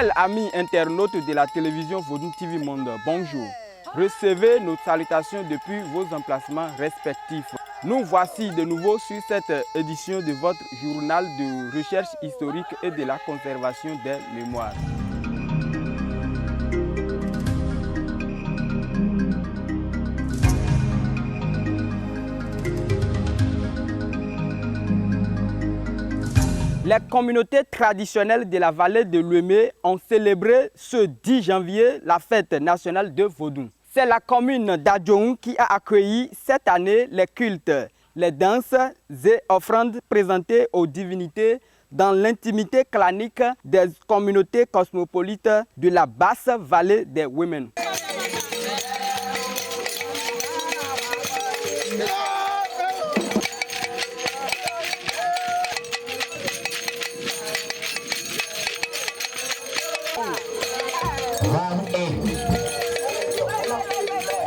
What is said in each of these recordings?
Fidèles amis internautes de la télévision Vodou TV Monde, bonjour. Recevez nos salutations depuis vos emplacements respectifs. Nous voici de nouveau sur cette édition de votre journal de recherche historique et de la conservation des mémoires. Les communautés traditionnelles de la vallée de Louémé ont célébré ce 10 janvier la fête nationale de Vodou. C'est la commune d'Adjoun qui a accueilli cette année les cultes, les danses et offrandes présentées aux divinités dans l'intimité clanique des communautés cosmopolites de la basse vallée des Women.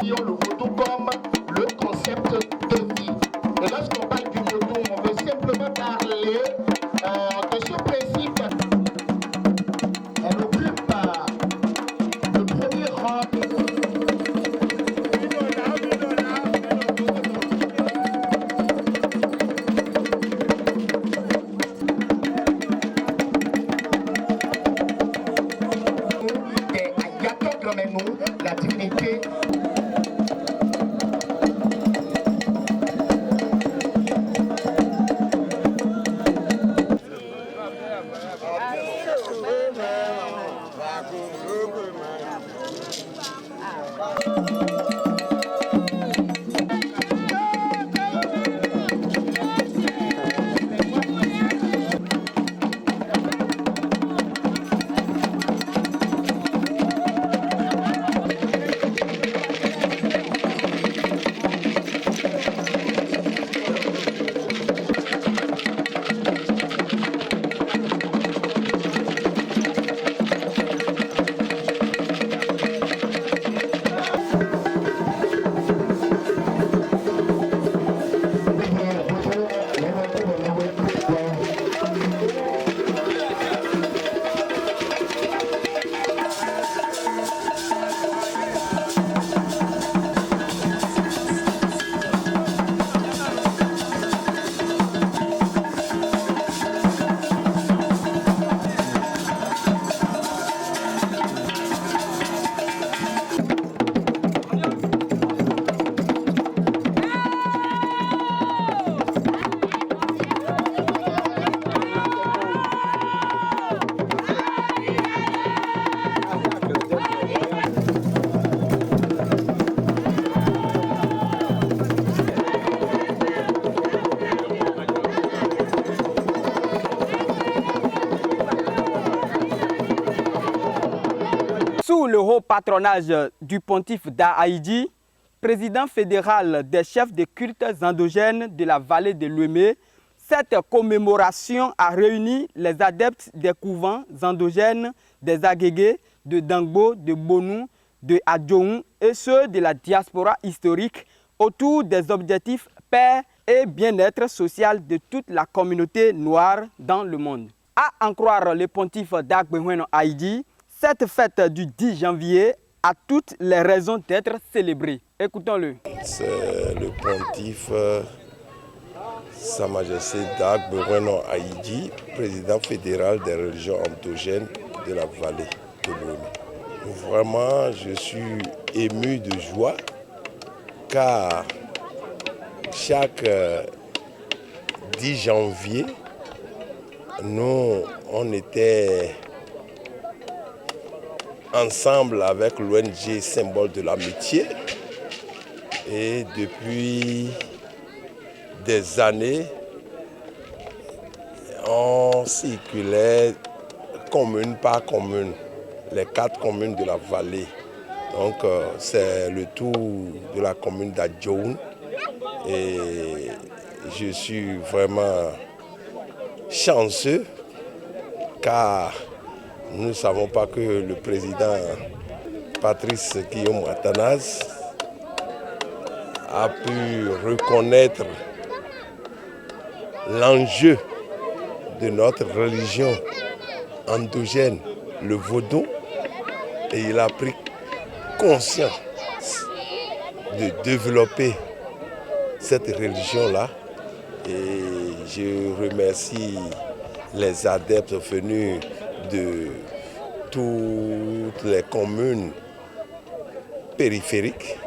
Le Vodou comme le concept de vie. Et lorsqu'on parle du Vodou, on veut simplement parler de ce principe. Elle occupe le premier rang. La divinité. Sous le haut patronage du pontife Dahaïdi, président fédéral des chefs de cultes endogènes de la vallée de Louémé, cette commémoration a réuni les adeptes des couvents endogènes des Agégués, de Dangbo, de Bonou, de Adjoun et ceux de la diaspora historique autour des objectifs paix et bien-être social de toute la communauté noire dans le monde. À en croire le pontife Dagbehoueno Haïdi, cette fête du 10 janvier a toutes les raisons d'être célébrée. Écoutons-le. C'est le pontife Sa Majesté Dagbehoueno Haïdi, président fédéral des religions endogènes de la vallée de Louémé. Vraiment, je suis ému de joie car chaque 10 janvier, nous, on était ensemble avec l'ONG Symbole de l'Amitié et depuis des années, on circulait commune par commune, les 4 communes de la vallée. Donc c'est le tour de la commune d'Adjoun et je suis vraiment chanceux car nous ne savons pas que le président Patrice Guillaume Athanase a pu reconnaître l'enjeu de notre religion endogène le vaudou et il a pris conscience de développer cette religion-là. Et je remercie les adeptes venus de toutes les communes périphériques.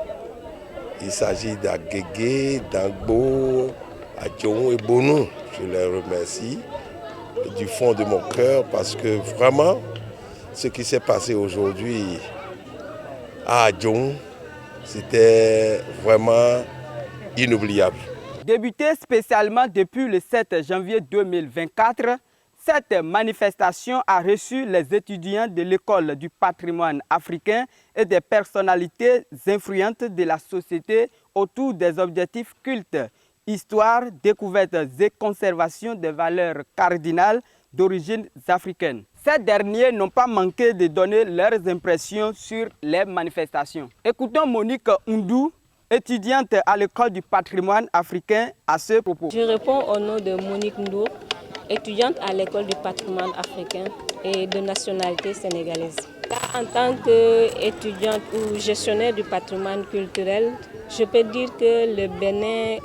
Il s'agit d'Agégué, d'Angbo, Adjoun et Bonou. Je les remercie du fond de mon cœur parce que vraiment, ce qui s'est passé aujourd'hui à Adjoun, c'était vraiment inoubliable. Débutée spécialement depuis le 7 janvier 2024, cette manifestation a reçu les étudiants de l'école du patrimoine africain et des personnalités influentes de la société autour des objectifs cultes, histoire, découvertes et conservation des valeurs cardinales d'origine africaine. Ces derniers n'ont pas manqué de donner leurs impressions sur les manifestations. Écoutons Monique Oundou, étudiante à l'école du patrimoine africain, à ce propos. Je réponds au nom de Monique Oundou, étudiante à l'école du patrimoine africain et de nationalité sénégalaise. En tant qu'étudiante ou gestionnaire du patrimoine culturel, je peux dire que le Bénin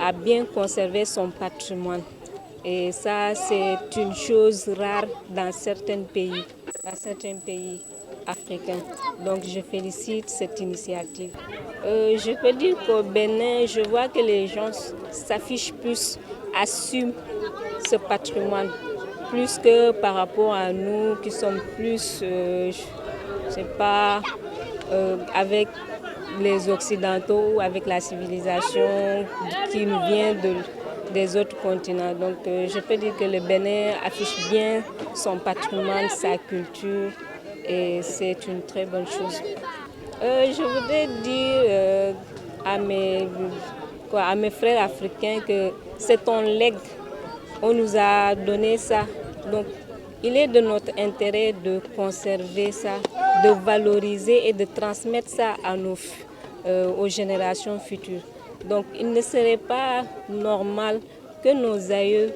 a bien conservé son patrimoine. Et ça, c'est une chose rare dans certains pays africains. Donc, je félicite cette initiative. Je peux dire qu'au Bénin, je vois que les gens s'affichent plus, assument ce patrimoine, plus que par rapport à nous qui sommes plus, je sais pas, avec les Occidentaux, avec la civilisation qui nous vient des autres continents. Donc je peux dire que le Bénin affiche bien son patrimoine, sa culture et c'est une très bonne chose. Je voudrais dire à mes frères africains que c'est un legs. On nous a donné ça. Donc il est de notre intérêt de conserver ça, de valoriser et de transmettre ça aux générations futures. Donc il ne serait pas normal que nos aïeux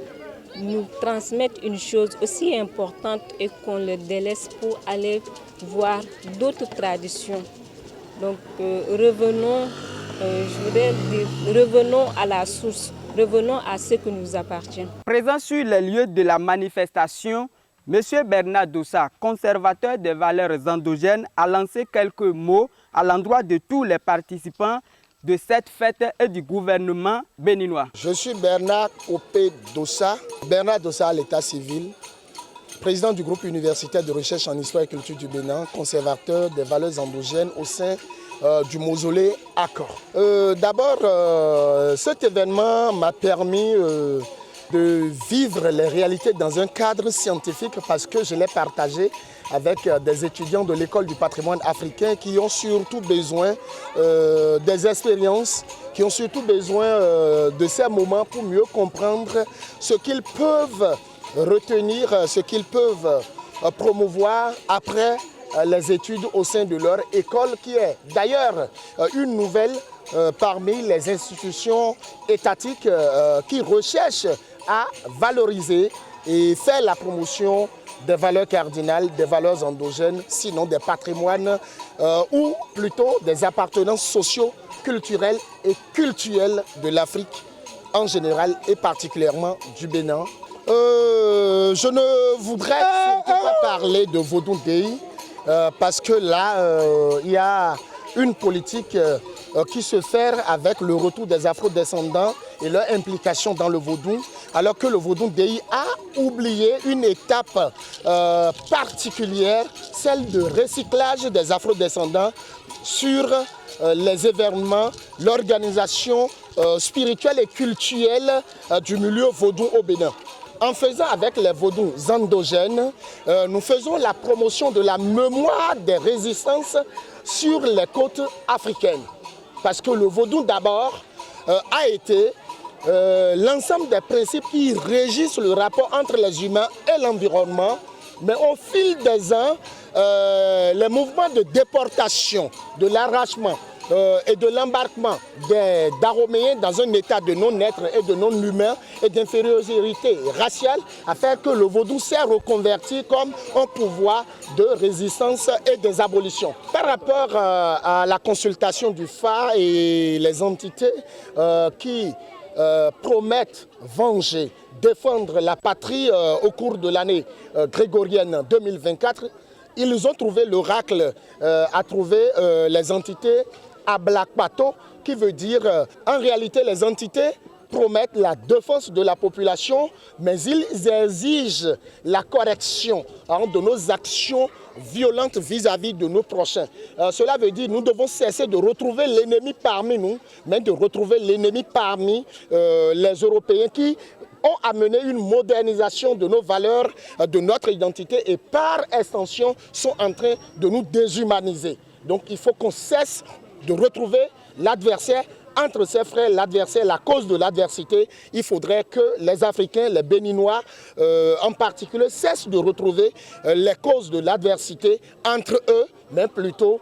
nous transmettent une chose aussi importante et qu'on le délaisse pour aller voir d'autres traditions. Donc revenons à la source, revenons à ce qui nous appartient. Présent sur les lieux de la manifestation, M. Bernard Dossa, conservateur des valeurs endogènes, a lancé quelques mots à l'endroit de tous les participants de cette fête et du gouvernement béninois. Je suis Bernard Opé Dossa, Bernard Dossa à l'état civil, président du groupe universitaire de recherche en histoire et culture du Bénin, conservateur des valeurs endogènes au sein du mausolée Accor. D'abord, cet événement m'a permis de vivre les réalités dans un cadre scientifique parce que je l'ai partagé avec des étudiants de l'école du patrimoine africain qui ont surtout besoin des expériences, qui ont surtout besoin de ces moments pour mieux comprendre ce qu'ils peuvent retenir, ce qu'ils peuvent promouvoir après les études au sein de leur école, qui est d'ailleurs une nouvelle parmi les institutions étatiques qui recherchent à valoriser et faire la promotion des valeurs cardinales, des valeurs endogènes, sinon des patrimoines ou plutôt des appartenances sociaux, culturelles et cultuelles de l'Afrique en général et particulièrement du Bénin. Je ne voudrais surtout pas parler de Vodou Day parce que là, il y a une politique qui se fait avec le retour des afro-descendants et leur implication dans le vaudou, alors que le Vodou Day a oublié une étape particulière, celle de recyclage des afro-descendants sur les événements, l'organisation spirituelle et culturelle du milieu vaudou au Bénin. En faisant avec les vaudous endogènes, nous faisons la promotion de la mémoire des résistances sur les côtes africaines. Parce que le vaudou d'abord a été l'ensemble des principes qui régissent le rapport entre les humains et l'environnement. Mais au fil des ans, les mouvements de déportation, de l'arrachement, et de l'embarquement d'Aroméens dans un état de non-être et de non-humain et d'infériorité raciale, afin que le vaudou s'est reconverti comme un pouvoir de résistance et des abolitions. Par rapport à la consultation du phare et les entités qui promettent venger, défendre la patrie au cours de l'année grégorienne 2024, ils ont trouvé l'oracle à trouver les entités à Black Pato, qui veut dire en réalité les entités promettent la défense de la population, mais ils exigent la correction de nos actions violentes vis-à-vis de nos prochains. Cela veut dire que nous devons cesser de retrouver l'ennemi parmi nous, mais de retrouver l'ennemi parmi les Européens qui ont amené une modernisation de nos valeurs, de notre identité et par extension sont en train de nous déshumaniser. Donc il faut qu'on cesse de retrouver l'adversaire entre ses frères, l'adversaire, la cause de l'adversité. Il faudrait que les Africains, les Béninois en particulier, cessent de retrouver les causes de l'adversité entre eux, mais plutôt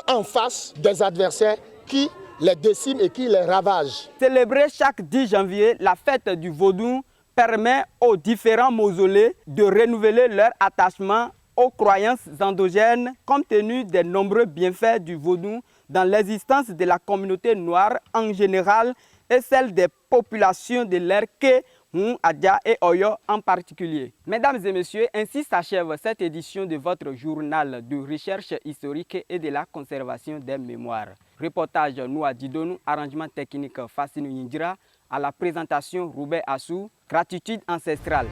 en face des adversaires qui les déciment et qui les ravagent. Célébrer chaque 10 janvier la fête du vaudou permet aux différents mausolées de renouveler leur attachement aux croyances endogènes compte tenu des nombreux bienfaits du vaudou dans l'existence de la communauté noire en général et celle des populations de l'Erké, Adja et Oyo en particulier. Mesdames et messieurs, ainsi s'achève cette édition de votre journal de recherche historique et de la conservation des mémoires. Reportage Noua Didonou, arrangement technique Fassinou Yindira, à la présentation Roubaix Assou, gratitude ancestrale.